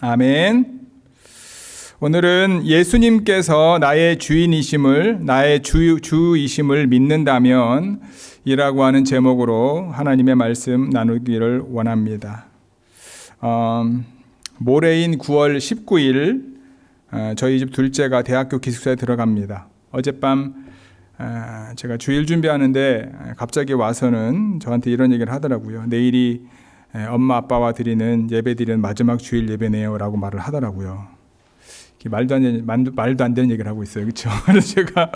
아멘. 오늘은 예수님께서 나의 주인이심을, 나의 주이심을 믿는다면 이라고 하는 제목으로 하나님의 말씀 나누기를 원합니다. 모레인 9월 19일 저희 집 둘째가 대학교 기숙사에 들어갑니다. 어젯밤 제가 주일 준비하는데 갑자기 와서는 저한테 이런 얘기를 하더라고요. 내일이 엄마 아빠와 드리는 예배 드리는 마지막 주일 예배네요 라고 말을 하더라고요. 말도 안 되는 얘기를 하고 있어요. 그렇죠? 그래서 제가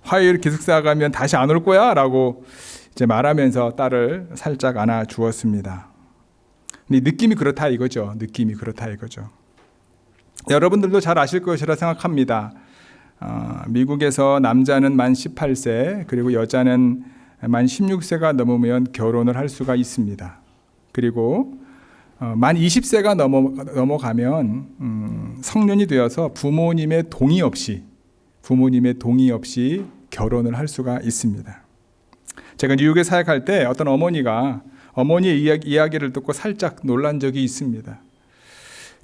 화요일 기숙사 가면 다시 안 올 거야 라고 이제 말하면서 딸을 살짝 안아 주었습니다. 근데 느낌이 그렇다 이거죠. 느낌이 그렇다 이거죠. 여러분들도 잘 아실 것이라 생각합니다. 미국에서 남자는 만 18세 그리고 여자는 만 16세가 넘으면 결혼을 할 수가 있습니다. 그리고 만 20세가 넘어가면 성년이 되어서 부모님의 동의 없이 결혼을 할 수가 있습니다. 제가 뉴욕에 사역할 때 어떤 어머니의 이야기를 듣고 살짝 놀란 적이 있습니다.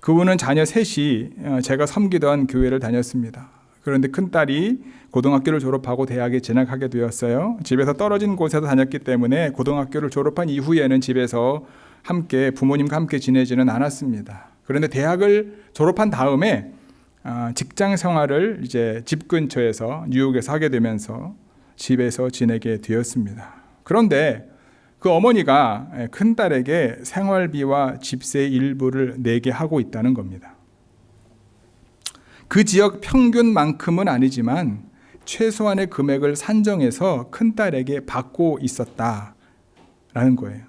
그분은 자녀 셋이 제가 섬기던 교회를 다녔습니다. 그런데 큰딸이 고등학교를 졸업하고 대학에 진학하게 되었어요. 집에서 떨어진 곳에서 다녔기 때문에 고등학교를 졸업한 이후에는 집에서 부모님과 함께 지내지는 않았습니다. 그런데 대학을 졸업한 다음에 직장 생활을 이제 집 근처에서 뉴욕에서 하게 되면서 집에서 지내게 되었습니다. 그런데 그 어머니가 큰딸에게 생활비와 집세 일부를 내게 하고 있다는 겁니다. 그 지역 평균만큼은 아니지만 최소한의 금액을 산정해서 큰딸에게 받고 있었다라는 거예요.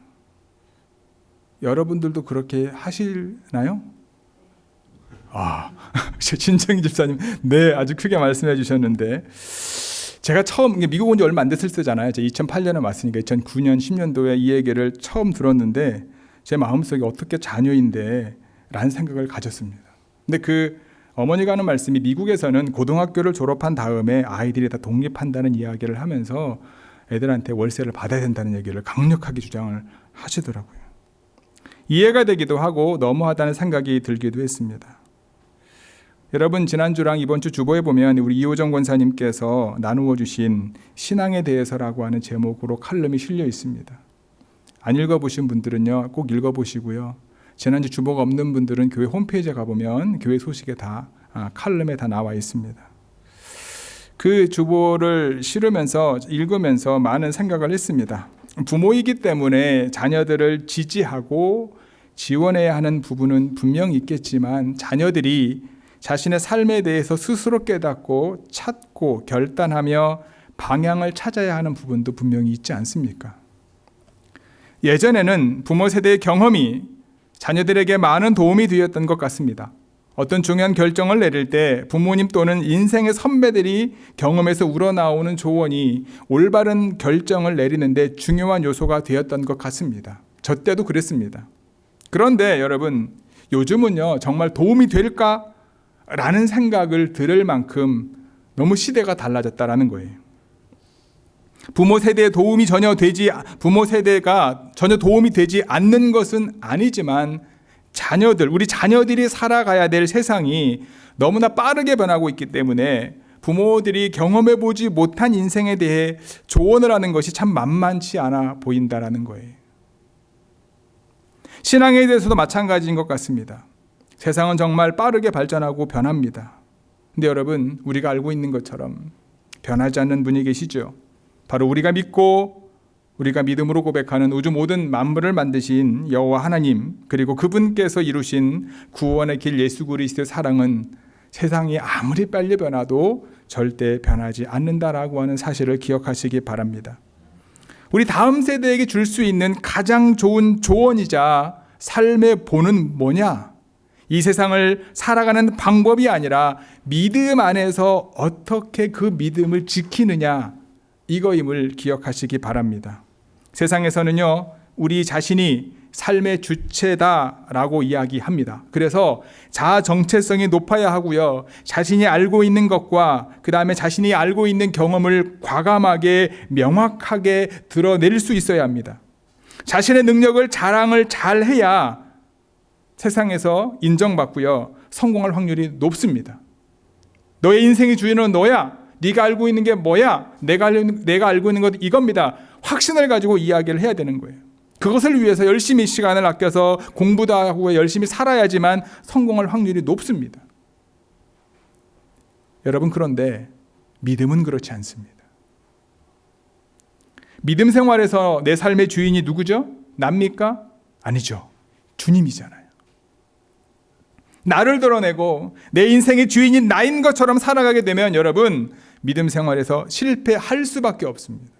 여러분들도 그렇게 하시나요? 진정희 집사님, 네, 아주 크게 말씀해 주셨는데, 제가 처음 미국 온 지 얼마 안 됐을 때잖아요. 2008년에 왔으니까 2009년, 10년도에 이 얘기를 처음 들었는데 제 마음속에 어떻게 자녀인데 라는 생각을 가졌습니다. 근데 그 어머니가 하는 말씀이 미국에서는 고등학교를 졸업한 다음에 아이들이 다 독립한다는 이야기를 하면서 애들한테 월세를 받아야 된다는 얘기를 강력하게 주장을 하시더라고요. 이해가 되기도 하고 너무하다는 생각이 들기도 했습니다. 여러분, 지난주랑 이번 주 주보에 보면 우리 이호정 권사님께서 나누어 주신 신앙에 대해서라고 하는 제목으로 칼럼이 실려 있습니다. 안 읽어보신 분들은요, 꼭 읽어보시고요. 지난주 주보가 없는 분들은 교회 홈페이지에 가보면 교회 소식에 칼럼에 다 나와 있습니다. 그 주보를 읽으면서 많은 생각을 했습니다. 부모이기 때문에 자녀들을 지지하고 지원해야 하는 부분은 분명히 있겠지만 자녀들이 자신의 삶에 대해서 스스로 깨닫고 찾고 결단하며 방향을 찾아야 하는 부분도 분명히 있지 않습니까? 예전에는 부모 세대의 경험이 자녀들에게 많은 도움이 되었던 것 같습니다. 어떤 중요한 결정을 내릴 때 부모님 또는 인생의 선배들이 경험에서 우러나오는 조언이 올바른 결정을 내리는데 중요한 요소가 되었던 것 같습니다. 저 때도 그랬습니다. 그런데 여러분, 요즘은요, 정말 도움이 될까? 라는 생각을 들을 만큼 너무 시대가 달라졌다라는 거예요. 부모 세대가 전혀 도움이 되지 않는 것은 아니지만 우리 자녀들이 살아가야 될 세상이 너무나 빠르게 변하고 있기 때문에 부모들이 경험해보지 못한 인생에 대해 조언을 하는 것이 참 만만치 않아 보인다라는 거예요. 신앙에 대해서도 마찬가지인 것 같습니다. 세상은 정말 빠르게 발전하고 변합니다. 근데 여러분, 우리가 알고 있는 것처럼 변하지 않는 분이 계시죠. 바로 우리가 믿음으로 고백하는 우주 모든 만물을 만드신 여호와 하나님, 그리고 그분께서 이루신 구원의 길 예수 그리스도의 사랑은 세상이 아무리 빨리 변화도 절대 변하지 않는다라고 하는 사실을 기억하시기 바랍니다. 우리 다음 세대에게 줄 수 있는 가장 좋은 조언이자 삶의 본은 뭐냐? 이 세상을 살아가는 방법이 아니라 믿음 안에서 어떻게 그 믿음을 지키느냐, 이거임을 기억하시기 바랍니다. 세상에서는요, 우리 자신이 삶의 주체다라고 이야기합니다. 그래서 자아 정체성이 높아야 하고요, 자신이 알고 있는 것과 그 다음에 자신이 알고 있는 경험을 과감하게 명확하게 드러낼 수 있어야 합니다. 자신의 능력을 자랑을 잘 해야 세상에서 인정받고요, 성공할 확률이 높습니다. 너의 인생의 주인은 너야. 네가 알고 있는 게 뭐야? 내가 알고 있는 것 이겁니다. 확신을 가지고 이야기를 해야 되는 거예요. 그것을 위해서 열심히 시간을 아껴서 공부도 하고 열심히 살아야지만 성공할 확률이 높습니다. 여러분, 그런데 믿음은 그렇지 않습니다. 믿음 생활에서 내 삶의 주인이 누구죠? 납니까? 아니죠. 주님이잖아요. 나를 드러내고 내 인생의 주인이 나인 것처럼 살아가게 되면 여러분, 믿음 생활에서 실패할 수밖에 없습니다.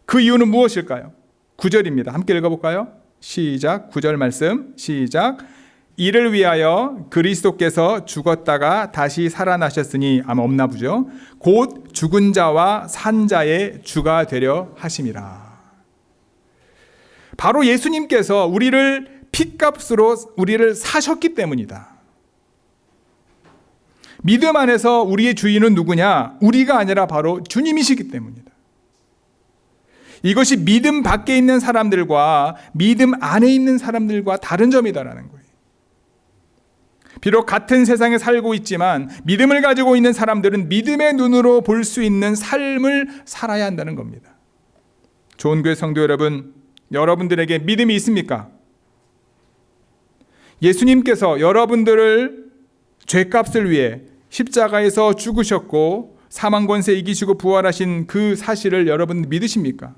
그 이유는 무엇일까요? 9절입니다. 함께 읽어볼까요? 시작. 9절 말씀 시작. 이를 위하여 그리스도께서 죽었다가 다시 살아나셨으니, 아마 없나 보죠. 곧 죽은 자와 산 자의 주가 되려 하심이라. 바로 예수님께서 우리를 핏값으로 우리를 사셨기 때문이다. 믿음 안에서 우리의 주인은 누구냐? 우리가 아니라 바로 주님이시기 때문이다. 이것이 믿음 밖에 있는 사람들과 믿음 안에 있는 사람들과 다른 점이다라는 거예요. 비록 같은 세상에 살고 있지만 믿음을 가지고 있는 사람들은 믿음의 눈으로 볼 수 있는 삶을 살아야 한다는 겁니다. 좋은 교회 성도 여러분, 여러분들에게 믿음이 있습니까? 예수님께서 여러분들을 죄값을 위해 십자가에서 죽으셨고 사망 권세 이기시고 부활하신 그 사실을 여러분 믿으십니까?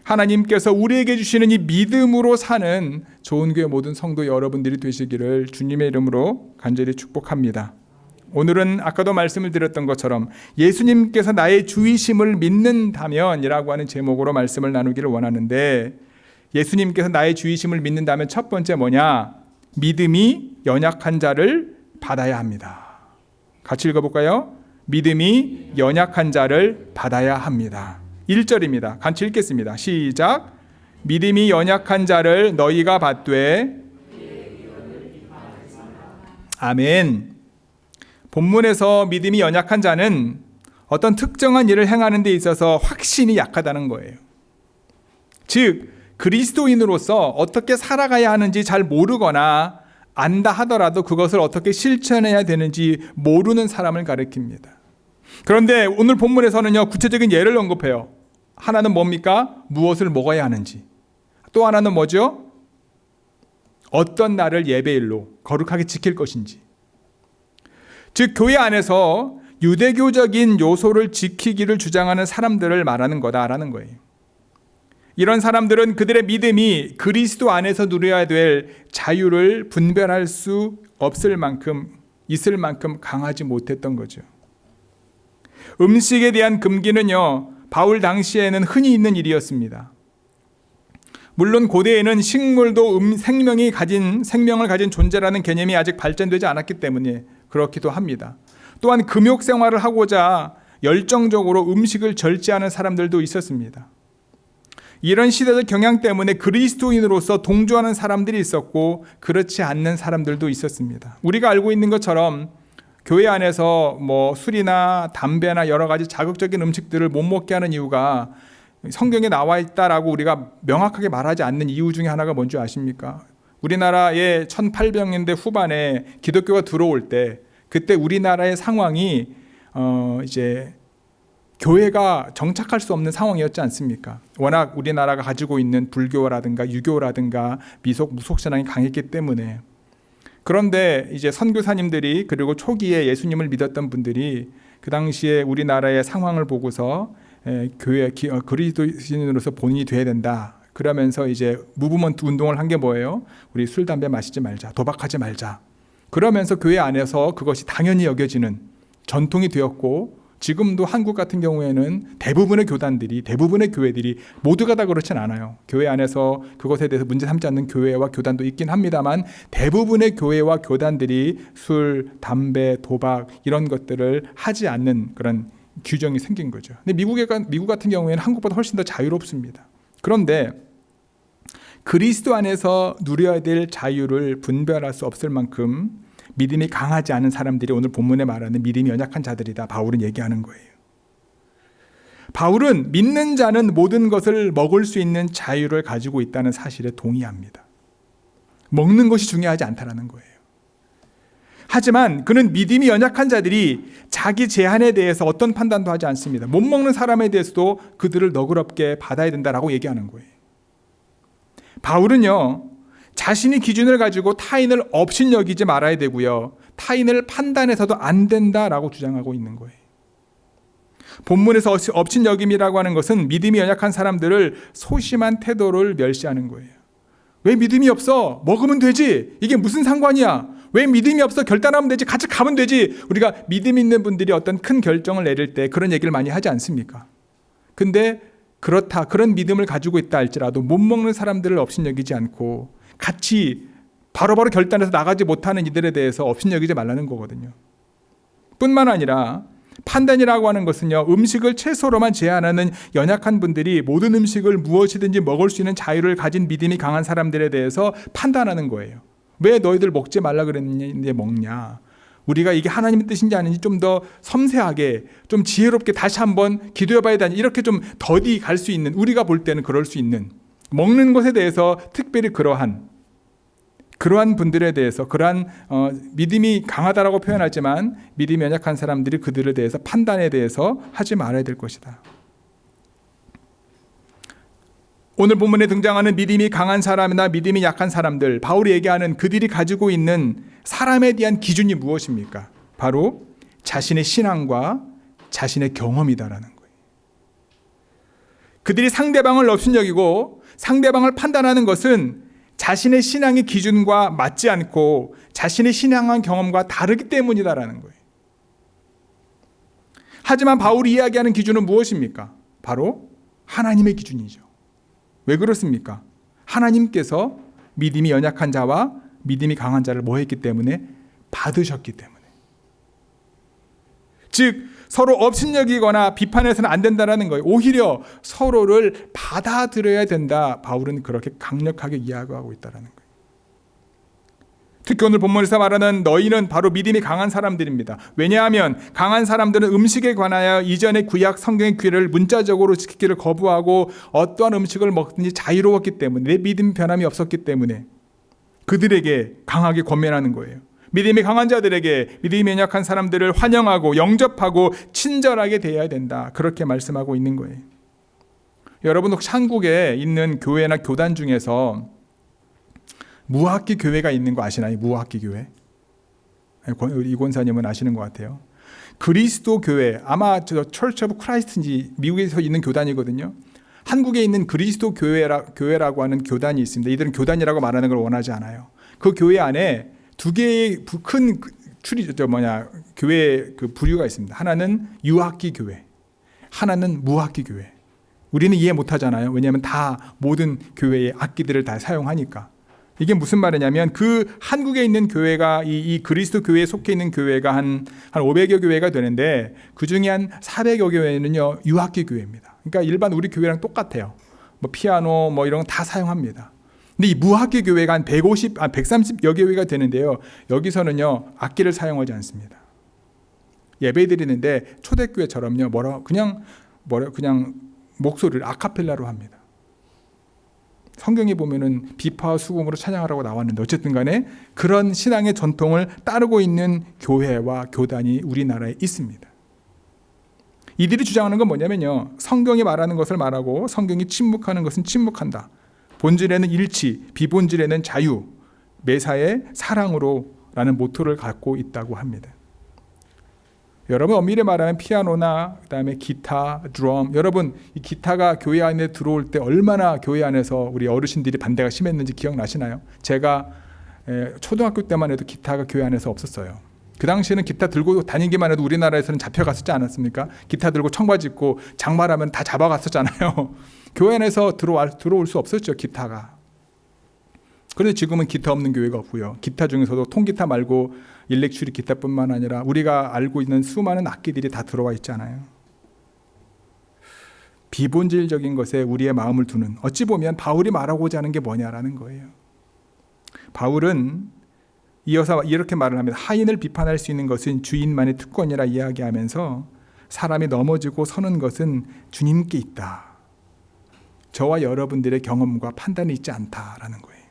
하나님께서 우리에게 주시는 이 믿음으로 사는 좋은 교회 모든 성도 여러분들이 되시기를 주님의 이름으로 간절히 축복합니다. 오늘은 아까도 말씀을 드렸던 것처럼 예수님께서 나의 주이심을 믿는다면 이라고 하는 제목으로 말씀을 나누기를 원하는데, 예수님께서 나의 주이심을 믿는다면 첫 번째 뭐냐? 믿음이 연약한 자를 받아야 합니다. 같이 읽어볼까요? 믿음이 연약한 자를 받아야 합니다. 1절입니다. 같이 읽겠습니다. 시작. 믿음이 연약한 자를 너희가 받되. 아멘. 본문에서 믿음이 연약한 자는 어떤 특정한 일을 행하는 데 있어서 확신이 약하다는 거예요. 즉 그리스도인으로서 어떻게 살아가야 하는지 잘 모르거나 안다 하더라도 그것을 어떻게 실천해야 되는지 모르는 사람을 가리킵니다. 그런데 오늘 본문에서는요, 구체적인 예를 언급해요. 하나는 뭡니까? 무엇을 먹어야 하는지. 또 하나는 뭐죠? 어떤 날을 예배일로 거룩하게 지킬 것인지. 즉 교회 안에서 유대교적인 요소를 지키기를 주장하는 사람들을 말하는 거다라는 거예요. 이런 사람들은 그들의 믿음이 그리스도 안에서 누려야 될 자유를 분별할 수 없을 만큼, 있을 만큼 강하지 못했던 거죠. 음식에 대한 금기는요, 바울 당시에는 흔히 있는 일이었습니다. 물론 고대에는 식물도 생명을 가진 존재라는 개념이 아직 발전되지 않았기 때문에 그렇기도 합니다. 또한 금욕 생활을 하고자 열정적으로 음식을 절제하는 사람들도 있었습니다. 이런 시대적 경향 때문에 그리스도인으로서 동조하는 사람들이 있었고 그렇지 않는 사람들도 있었습니다. 우리가 알고 있는 것처럼 교회 안에서 술이나 담배나 여러 가지 자극적인 음식들을 못 먹게 하는 이유가 성경에 나와 있다라고 우리가 명확하게 말하지 않는 이유 중에 하나가 뭔지 아십니까? 우리나라의 1800년대 후반에 기독교가 들어올 때, 그때 우리나라의 상황이 이제 교회가 정착할 수 없는 상황이었지 않습니까? 워낙 우리나라가 가지고 있는 불교라든가 유교라든가 미속, 무속 신앙이 강했기 때문에. 그런데 이제 선교사님들이, 그리고 초기에 예수님을 믿었던 분들이 그 당시에 우리나라의 상황을 보고서 교회 그리스도인으로서 본인이 돼야 된다. 그러면서 이제 무브먼트 운동을 한 게 뭐예요? 우리 술, 담배 마시지 말자, 도박하지 말자. 그러면서 교회 안에서 그것이 당연히 여겨지는 전통이 되었고, 지금도 한국 같은 경우에는 대부분의 교단들이, 대부분의 교회들이 모두가 다 그렇진 않아요. 교회 안에서 그것에 대해서 문제 삼지 않는 교회와 교단도 있긴 합니다만 대부분의 교회와 교단들이 술, 담배, 도박 이런 것들을 하지 않는 그런 규정이 생긴 거죠. 근데 미국 같은 경우에는 한국보다 훨씬 더 자유롭습니다. 그런데 그리스도 안에서 누려야 될 자유를 분별할 수 없을 만큼 믿음이 강하지 않은 사람들이 오늘 본문에 말하는 믿음이 연약한 자들이다, 바울은 얘기하는 거예요. 바울은 믿는 자는 모든 것을 먹을 수 있는 자유를 가지고 있다는 사실에 동의합니다. 먹는 것이 중요하지 않다라는 거예요. 하지만 그는 믿음이 연약한 자들이 자기 제한에 대해서 어떤 판단도 하지 않습니다. 못 먹는 사람에 대해서도 그들을 너그럽게 받아야 된다라고 얘기하는 거예요. 바울은요, 자신이 기준을 가지고 타인을 업신여기지 말아야 되고요, 타인을 판단해서도 안 된다라고 주장하고 있는 거예요. 본문에서 업신여김이라고 하는 것은 믿음이 연약한 사람들을 소심한 태도를 멸시하는 거예요. 왜 믿음이 없어? 먹으면 되지. 이게 무슨 상관이야? 왜 믿음이 없어? 결단하면 되지. 같이 가면 되지. 우리가 믿음 있는 분들이 어떤 큰 결정을 내릴 때 그런 얘기를 많이 하지 않습니까? 근데 그렇다, 그런 믿음을 가지고 있다 할지라도 못 먹는 사람들을 업신여기지 않고 같이 바로바로 결단해서 나가지 못하는 이들에 대해서 업신여기지 말라는 거거든요. 뿐만 아니라 판단이라고 하는 것은요, 음식을 채소로만 제한하는 연약한 분들이 모든 음식을 무엇이든지 먹을 수 있는 자유를 가진 믿음이 강한 사람들에 대해서 판단하는 거예요. 왜 너희들 먹지 말라 그랬는데 먹냐? 우리가 이게 하나님의 뜻인지 아닌지 좀 더 섬세하게, 좀 지혜롭게 다시 한번 기도해봐야 되니, 이렇게 좀 더디 갈 수 있는, 우리가 볼 때는 그럴 수 있는, 먹는 것에 대해서 특별히 그러한 분들에 대해서, 그러한 믿음이 강하다라고 표현하지만 믿음이 연약한 사람들이 그들에 대해서 판단에 대해서 하지 말아야 될 것이다. 오늘 본문에 등장하는 믿음이 강한 사람이나 믿음이 약한 사람들, 바울이 얘기하는 그들이 가지고 있는 사람에 대한 기준이 무엇입니까? 바로 자신의 신앙과 자신의 경험이다라는 거예요. 그들이 상대방을 업신여기고 상대방을 판단하는 것은 자신의 신앙의 기준과 맞지 않고 자신의 신앙한 경험과 다르기 때문이다라는 거예요. 하지만 바울이 이야기하는 기준은 무엇입니까? 바로 하나님의 기준이죠. 왜 그렇습니까? 하나님께서 믿음이 연약한 자와 믿음이 강한 자를 뭐 했기 때문에? 받으셨기 때문에. 즉 서로 업신여기거나 비판해서는 안 된다는 거예요. 오히려 서로를 받아들여야 된다. 바울은 그렇게 강력하게 이야기하고 있다는 거예요. 특히 오늘 본문에서 말하는 너희는 바로 믿음이 강한 사람들입니다. 왜냐하면 강한 사람들은 음식에 관하여 이전의 구약 성경의 규례를 문자적으로 지키기를 거부하고 어떠한 음식을 먹든지 자유로웠기 때문에, 내 믿음 변함이 없었기 때문에 그들에게 강하게 권면하는 거예요. 믿음이 강한 자들에게 믿음이 연약한 사람들을 환영하고 영접하고 친절하게 대해야 된다. 그렇게 말씀하고 있는 거예요. 여러분 혹시 한국에 있는 교회나 교단 중에서 무학기 교회가 있는 거 아시나요? 무학기 교회. 이 권사님은 아시는 것 같아요. 그리스도 교회, 아마 저 Church of Christ인지 미국에서 있는 교단이거든요. 한국에 있는 그리스도 교회라고 하는 교단이 있습니다. 이들은 교단이라고 말하는 걸 원하지 않아요. 그 교회 안에 두 개의 큰 교회 그 부류가 있습니다. 하나는 유학기 교회, 하나는 무학기 교회. 우리는 이해 못 하잖아요. 왜냐하면 다 모든 교회의 악기들을 다 사용하니까. 이게 무슨 말이냐면 그 한국에 있는 교회가 이 그리스도 교회에 속해 있는 교회가 한 500여 교회가 되는데 그 중에 한 400여 교회는요 유학기 교회입니다. 그러니까 일반 우리 교회랑 똑같아요. 뭐 피아노 뭐 이런 거 다 사용합니다. 근데 이 무학기 교회가 한 130여 교회가 되는데요. 여기서는요 악기를 사용하지 않습니다. 예배 드리는데 초대교회처럼요 그냥 목소리를 아카펠라로 합니다. 성경에 보면은 비파와 수금으로 찬양하라고 나왔는데 어쨌든 간에 그런 신앙의 전통을 따르고 있는 교회와 교단이 우리나라에 있습니다. 이들이 주장하는 건 뭐냐면요. 성경이 말하는 것을 말하고 성경이 침묵하는 것은 침묵한다. 본질에는 일치, 비본질에는 자유, 매사에 사랑으로라는 모토를 갖고 있다고 합니다. 여러분 엄밀히 말하면 피아노나 그다음에 기타, 드럼, 여러분 이 기타가 교회 안에 들어올 때 얼마나 교회 안에서 우리 어르신들이 반대가 심했는지 기억나시나요? 제가 초등학교 때만 해도 기타가 교회 안에서 없었어요. 그 당시에는 기타 들고 다니기만 해도 우리나라에서는 잡혀갔었지 않았습니까? 기타 들고 청바지 입고 장말하면 다 잡아갔었잖아요. 교회 안에서 들어올 수 없었죠, 기타가. 그런데 지금은 기타 없는 교회가 없고요. 기타 중에서도 통기타 말고 일렉트릭 기타뿐만 아니라 우리가 알고 있는 수많은 악기들이 다 들어와 있잖아요. 비본질적인 것에 우리의 마음을 두는, 어찌 보면 바울이 말하고자 하는 게 뭐냐라는 거예요. 바울은 이어서 이렇게 말을 합니다. 하인을 비판할 수 있는 것은 주인만의 특권이라 이야기하면서 사람이 넘어지고 서는 것은 주님께 있다. 저와 여러분들의 경험과 판단이 있지 않다라는 거예요.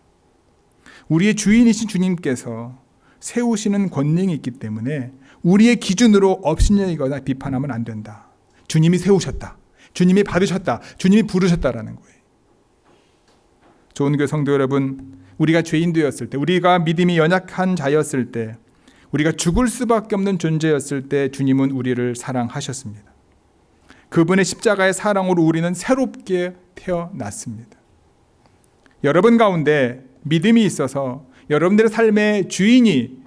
우리의 주인이신 주님께서 세우시는 권능이 있기 때문에 우리의 기준으로 업신여기거나 비판하면 안 된다. 주님이 세우셨다. 주님이 받으셨다. 주님이 부르셨다라는 거예요. 좋은 교회 성도 여러분, 우리가 죄인되었을 때, 우리가 믿음이 연약한 자였을 때, 우리가 죽을 수밖에 없는 존재였을 때 주님은 우리를 사랑하셨습니다. 그분의 십자가의 사랑으로 우리는 새롭게 태어났습니다. 여러분 가운데 믿음이 있어서 여러분들의 삶의 주인이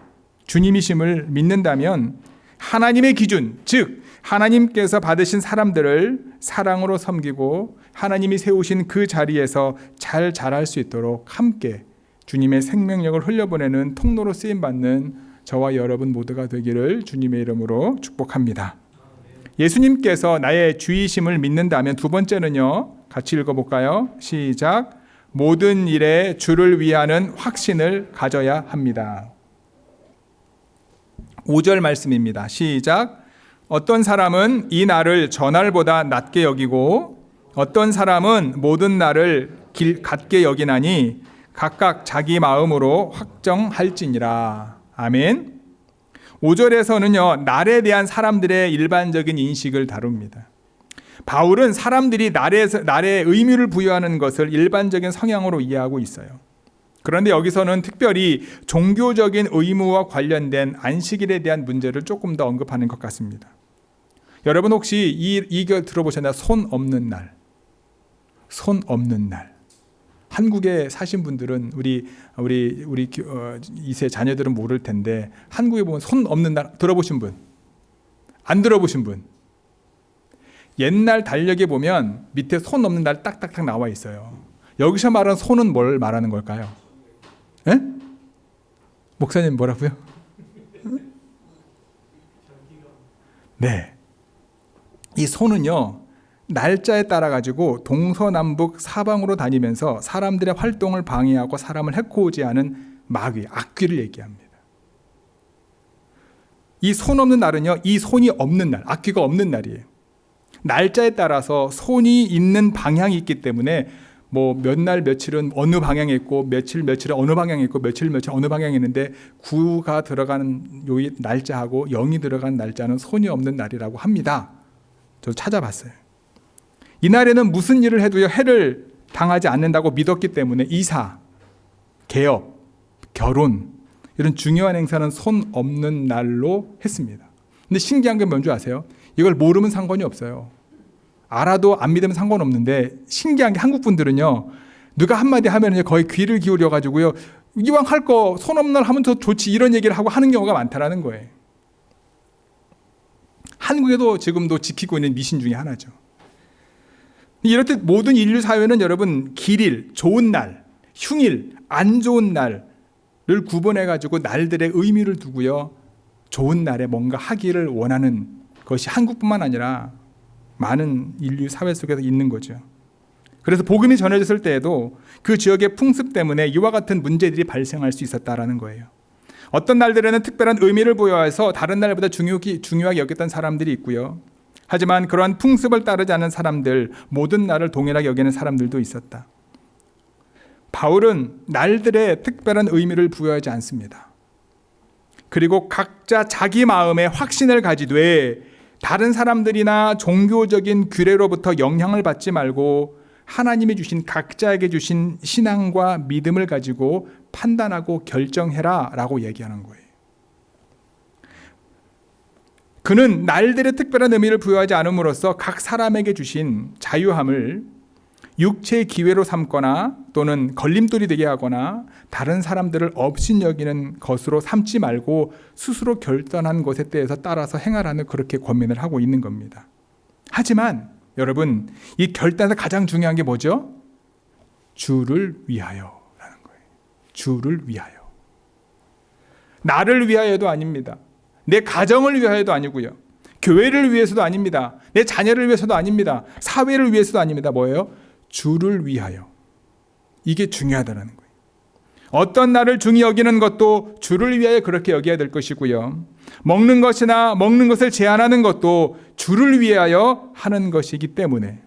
주님이심을 믿는다면 하나님의 기준, 즉 하나님께서 받으신 사람들을 사랑으로 섬기고 하나님이 세우신 그 자리에서 잘 자랄 수 있도록 함께 주님의 생명력을 흘려보내는 통로로 쓰임받는 저와 여러분 모두가 되기를 주님의 이름으로 축복합니다. 예수님께서 나의 주이심을 믿는다면 두 번째는요, 같이 읽어볼까요? 시작. 모든 일에 주를 위하는 확신을 가져야 합니다. 5절 말씀입니다. 시작. 어떤 사람은 이 날을 저날보다 낮게 여기고 어떤 사람은 모든 날을 같게 여기나니 각각 자기 마음으로 확정할지니라. 아멘. 5절에서는요, 날에 대한 사람들의 일반적인 인식을 다룹니다. 바울은 사람들이 날에 의미를 부여하는 것을 일반적인 성향으로 이해하고 있어요. 그런데 여기서는 특별히 종교적인 의무와 관련된 안식일에 대한 문제를 조금 더 언급하는 것 같습니다. 여러분 혹시 이거 들어보셨나요? 손 없는 날. 손 없는 날. 한국에 사신 분들은 우리 2세 자녀들은 모를 텐데 한국에 보면 손 없는 날 들어보신 분? 안 들어보신 분? 옛날 달력에 보면 밑에 손 없는 날 딱딱딱 나와 있어요. 여기서 말하는 손은 뭘 말하는 걸까요? 에? 목사님 뭐라고요? 네. 이 손은요, 날짜에 따라 가지고 동서남북 사방으로 다니면서 사람들의 활동을 방해하고 사람을 해코지 하는 마귀, 악귀를 얘기합니다. 이 손 없는 날은요, 이 손이 없는 날, 악귀가 없는 날이에요. 날짜에 따라서 손이 있는 방향이 있기 때문에 뭐 몇 날 며칠은 어느 방향에 있고 며칠은 어느 방향에 있고 며칠 어느 방향에 있는데 9가 들어가는 요 날짜하고 0이 들어간 날짜는 손이 없는 날이라고 합니다. 저 찾아봤어요. 이날에는 무슨 일을 해도요, 해를 당하지 않는다고 믿었기 때문에 이사, 개업, 결혼 이런 중요한 행사는 손 없는 날로 했습니다. 근데 신기한 게 뭔지 아세요? 이걸 모르면 상관이 없어요. 알아도 안 믿으면 상관없는데 신기한 게 한국 분들은요, 누가 한마디 하면 거의 귀를 기울여 가지고요, 이왕 할 거 손 없는 날 하면 더 좋지 이런 얘기를 하고 하는 경우가 많다라는 거예요. 한국에도 지금도 지키고 있는 미신 중에 하나죠. 이렇듯 모든 인류 사회는 여러분 길일, 좋은 날, 흉일, 안 좋은 날을 구분해 가지고 날들의 의미를 두고요, 좋은 날에 뭔가 하기를 원하는 것이 한국뿐만 아니라 많은 인류 사회 속에서 있는 거죠. 그래서 복음이 전해졌을 때에도 그 지역의 풍습 때문에 이와 같은 문제들이 발생할 수 있었다라는 거예요. 어떤 날들에는 특별한 의미를 부여해서 다른 날보다 중요하게 여겼던 사람들이 있고요. 하지만 그러한 풍습을 따르지 않은 사람들, 모든 날을 동일하게 여기는 사람들도 있었다. 바울은 날들에 특별한 의미를 부여하지 않습니다. 그리고 각자 자기 마음에 확신을 가지되 다른 사람들이나 종교적인 규례로부터 영향을 받지 말고 하나님이 주신 각자에게 주신 신앙과 믿음을 가지고 판단하고 결정해라 라고 얘기하는 거예요. 그는 날들의 특별한 의미를 부여하지 않음으로써 각 사람에게 주신 자유함을 육체의 기회로 삼거나 또는 걸림돌이 되게 하거나 다른 사람들을 업신여기는 것으로 삼지 말고 스스로 결단한 것에 대해서 따라서 행하라는 그렇게 권면을 하고 있는 겁니다. 하지만 여러분, 이 결단에서 가장 중요한 게 뭐죠? 주를 위하여라는 거예요. 주를 위하여. 나를 위하여도 아닙니다. 내 가정을 위하여도 아니고요. 교회를 위해서도 아닙니다. 내 자녀를 위해서도 아닙니다. 사회를 위해서도 아닙니다. 뭐예요? 주를 위하여. 이게 중요하다는 거예요. 어떤 날을 중히 여기는 것도 주를 위하여 그렇게 여겨야 될 것이고요. 먹는 것이나 먹는 것을 제한하는 것도 주를 위하여 하는 것이기 때문에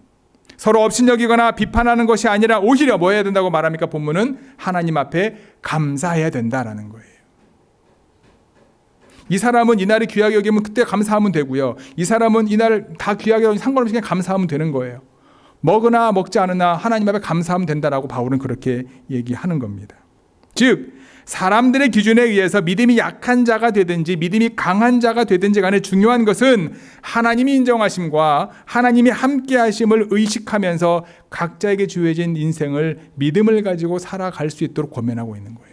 서로 업신여기거나 비판하는 것이 아니라 오히려 뭐 해야 된다고 말합니까? 본문은 하나님 앞에 감사해야 된다라는 거예요. 이 사람은 이날이 귀하게 여기면 그때 감사하면 되고요. 이 사람은 이날 다 귀하게 여기면 상관없이 그냥 감사하면 되는 거예요. 먹으나 먹지 않으나 하나님 앞에 감사하면 된다라고 바울은 그렇게 얘기하는 겁니다. 즉 사람들의 기준에 의해서 믿음이 약한 자가 되든지 믿음이 강한 자가 되든지 간에 중요한 것은 하나님이 인정하심과 하나님이 함께 하심을 의식하면서 각자에게 주어진 인생을 믿음을 가지고 살아갈 수 있도록 권면하고 있는 거예요.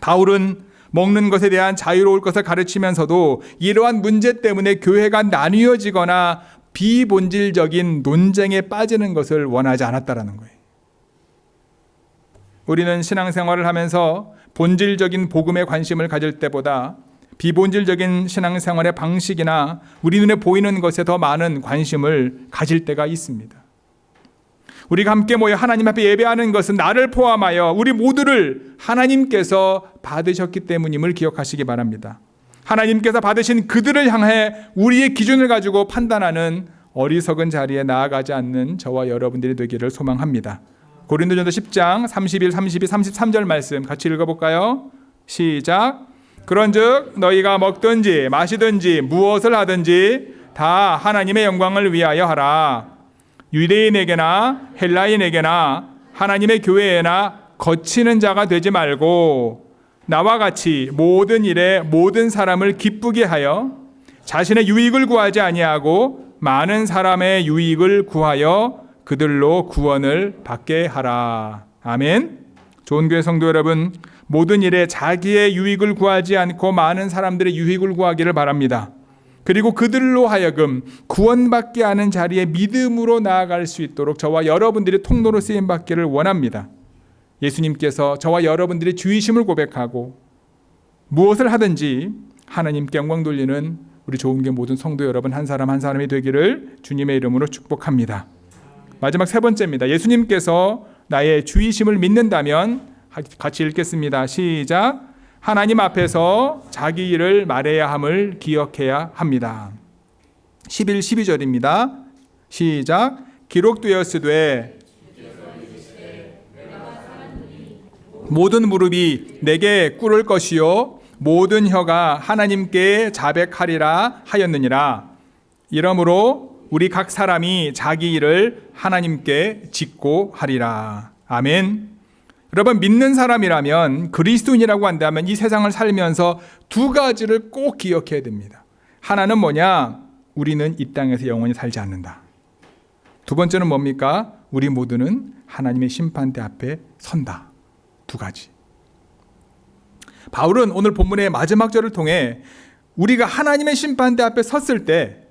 바울은 먹는 것에 대한 자유로울 것을 가르치면서도 이러한 문제 때문에 교회가 나뉘어지거나 비본질적인 논쟁에 빠지는 것을 원하지 않았다라는 거예요. 우리는 신앙생활을 하면서 본질적인 복음에 관심을 가질 때보다 비본질적인 신앙생활의 방식이나 우리 눈에 보이는 것에 더 많은 관심을 가질 때가 있습니다. 우리가 함께 모여 하나님 앞에 예배하는 것은 나를 포함하여 우리 모두를 하나님께서 받으셨기 때문임을 기억하시기 바랍니다. 하나님께서 받으신 그들을 향해 우리의 기준을 가지고 판단하는 어리석은 자리에 나아가지 않는 저와 여러분들이 되기를 소망합니다. 고린도전서 10장 31, 32, 33절 말씀 같이 읽어볼까요? 시작. 그런즉 너희가 먹든지 마시든지 무엇을 하든지 다 하나님의 영광을 위하여 하라. 유대인에게나 헬라인에게나 하나님의 교회에나 거치는 자가 되지 말고 나와 같이 모든 일에 모든 사람을 기쁘게 하여 자신의 유익을 구하지 아니하고 많은 사람의 유익을 구하여 그들로 구원을 받게 하라. 아멘. 좋은 교회 성도 여러분, 모든 일에 자기의 유익을 구하지 않고 많은 사람들의 유익을 구하기를 바랍니다. 그리고 그들로 하여금 구원받게 하는 자리에 믿음으로 나아갈 수 있도록 저와 여러분들이 통로로 쓰임받기를 원합니다. 예수님께서 저와 여러분들이 주이심을 고백하고 무엇을 하든지 하나님께 영광 돌리는 우리 좋은 교회 모든 성도 여러분 한 사람 한 사람이 되기를 주님의 이름으로 축복합니다. 마지막 세 번째입니다. 예수님께서 나의 주이심을 믿는다면 같이 읽겠습니다. 시작. 하나님 앞에서 자기 일을 말해야 함을 기억해야 합니다. 11, 12절입니다. 시작. 기록되었으되 모든 무릎이 내게 꿇을 것이요 모든 혀가 하나님께 자백하리라 하였느니라. 이러므로 우리 각 사람이 자기 일을 하나님께 짓고 하리라. 아멘. 여러분, 믿는 사람이라면, 그리스도인이라고 한다면 이 세상을 살면서 두 가지를 꼭 기억해야 됩니다. 하나는 뭐냐? 우리는 이 땅에서 영원히 살지 않는다. 두 번째는 뭡니까? 우리 모두는 하나님의 심판대 앞에 선다. 두 가지. 바울은 오늘 본문의 마지막 절을 통해 우리가 하나님의 심판대 앞에 섰을 때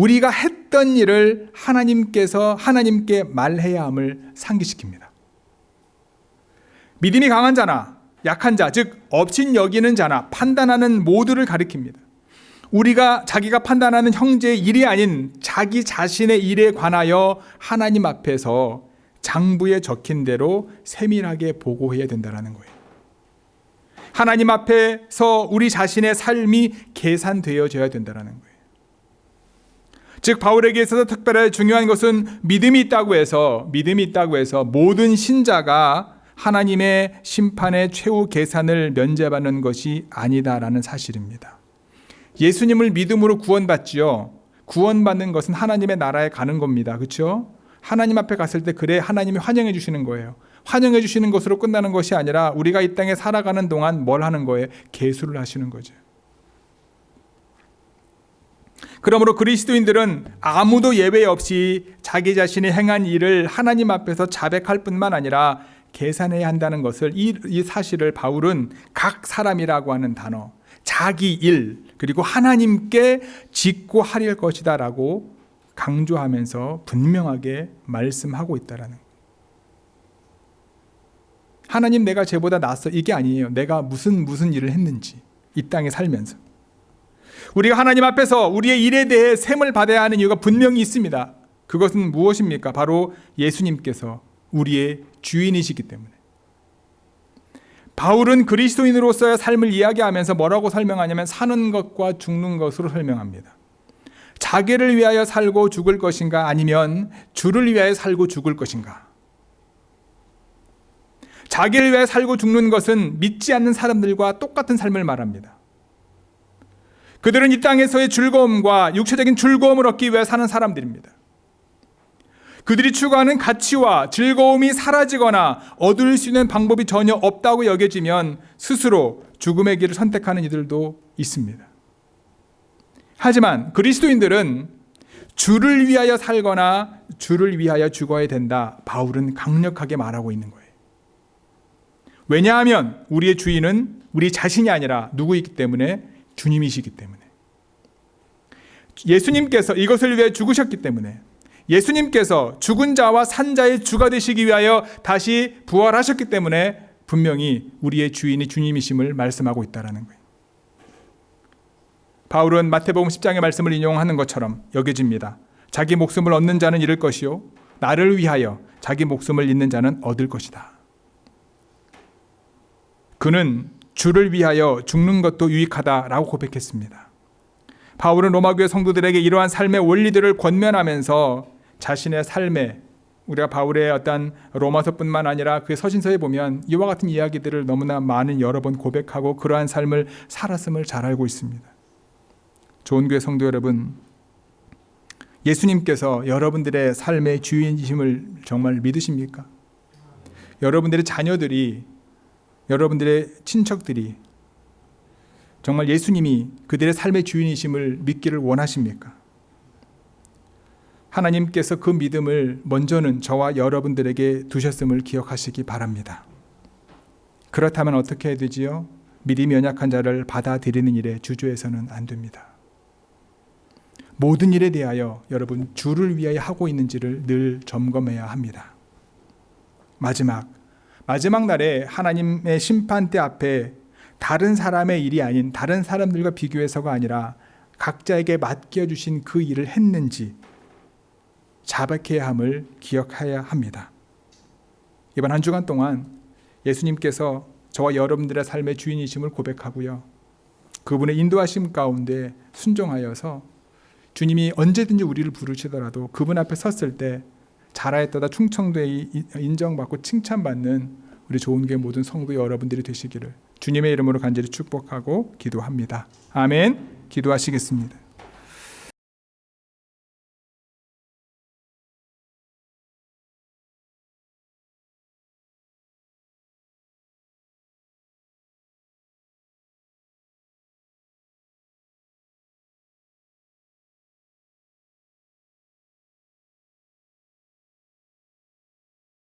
우리가 했던 일을 하나님께서 하나님께 말해야 함을 상기시킵니다. 믿음이 강한 자나 약한 자, 즉 업신 여기는 자나 판단하는 모두를 가리킵니다. 우리가 자기가 판단하는 형제의 일이 아닌 자기 자신의 일에 관하여 하나님 앞에서 장부에 적힌 대로 세밀하게 보고해야 된다는 거예요. 하나님 앞에서 우리 자신의 삶이 계산되어져야 된다는 거예요. 즉 바울에게 있어서 특별히 중요한 것은 믿음이 있다고 해서 모든 신자가 하나님의 심판의 최후 계산을 면제받는 것이 아니다라는 사실입니다. 예수님을 믿음으로 구원받지요. 구원받는 것은 하나님의 나라에 가는 겁니다. 그렇죠? 하나님 앞에 갔을 때 그래 하나님이 환영해 주시는 거예요. 환영해 주시는 것으로 끝나는 것이 아니라 우리가 이 땅에 살아가는 동안 뭘 하는 거예요? 계수를 하시는 거죠. 그러므로 그리스도인들은 아무도 예외 없이 자기 자신이 행한 일을 하나님 앞에서 자백할 뿐만 아니라 계산해야 한다는 것을 이 사실을 바울은 각 사람이라고 하는 단어, 자기 일, 그리고 하나님께 짓고 하릴 것이다 라고 강조하면서 분명하게 말씀하고 있다라는 거예요. 하나님 내가 쟤보다 낫어 이게 아니에요. 내가 무슨 일을 했는지 이 땅에 살면서 우리가 하나님 앞에서 우리의 일에 대해 셈을 받아야 하는 이유가 분명히 있습니다. 그것은 무엇입니까? 바로 예수님께서 우리의 주인이시기 때문에. 바울은 그리스도인으로서의 삶을 이야기하면서 뭐라고 설명하냐면 사는 것과 죽는 것으로 설명합니다. 자기를 위하여 살고 죽을 것인가, 아니면 주를 위하여 살고 죽을 것인가? 자기를 위하여 살고 죽는 것은 믿지 않는 사람들과 똑같은 삶을 말합니다. 그들은 이 땅에서의 즐거움과 육체적인 즐거움을 얻기 위해 사는 사람들입니다. 그들이 추구하는 가치와 즐거움이 사라지거나 얻을 수 있는 방법이 전혀 없다고 여겨지면 스스로 죽음의 길을 선택하는 이들도 있습니다. 하지만 그리스도인들은 주를 위하여 살거나 주를 위하여 죽어야 된다, 바울은 강력하게 말하고 있는 거예요. 왜냐하면 우리의 주인은 우리 자신이 아니라 누구이기 때문에? 주님이시기 때문에. 예수님께서 이것을 위해 죽으셨기 때문에, 예수님께서 죽은 자와 산 자의 주가 되시기 위하여 다시 부활하셨기 때문에 분명히 우리의 주인이 주님이심을 말씀하고 있다는 거예요. 바울은 마태복음 10장의 말씀을 인용하는 것처럼 여겨집니다. 자기 목숨을 얻는 자는 잃을 것이요, 나를 위하여 자기 목숨을 잃는 자는 얻을 것이다. 그는 주를 위하여 죽는 것도 유익하다라고 고백했습니다. 바울은 로마교회 성도들에게 이러한 삶의 원리들을 권면하면서 자신의 삶에, 우리가 바울의 어떤 로마서뿐만 아니라 그 서신서에 보면 이와 같은 이야기들을 너무나 많은 여러 번 고백하고 그러한 삶을 살았음을 잘 알고 있습니다. 좋은 교회 성도 여러분, 예수님께서 여러분들의 삶의 주인이심을 정말 믿으십니까? 여러분들의 자녀들이, 여러분들의 친척들이 정말 예수님이 그들의 삶의 주인이심을 믿기를 원하십니까? 하나님께서 그 믿음을 먼저는 저와 여러분들에게 두셨음을 기억하시기 바랍니다. 그렇다면 어떻게 해야 되지요? 믿음이 연약한 자를 받아들이는 일에 주저해서는 안 됩니다. 모든 일에 대하여 여러분 주를 위하여 하고 있는지를 늘 점검해야 합니다. 마지막 날에 하나님의 심판대 앞에 다른 사람의 일이 아닌, 다른 사람들과 비교해서가 아니라 각자에게 맡겨주신 그 일을 했는지 자백해야 함을 기억해야 합니다. 이번 한 주간 동안 예수님께서 저와 여러분들의 삶의 주인이심을 고백하고요, 그분의 인도하심 가운데 순종하여서 주님이 언제든지 우리를 부르시더라도 그분 앞에 섰을 때 잘하였다 충청도에 인정받고 칭찬받는 우리 좋은교회 모든 성도 여러분들이 되시기를 주님의 이름으로 간절히 축복하고 기도합니다. 아멘. 기도하시겠습니다.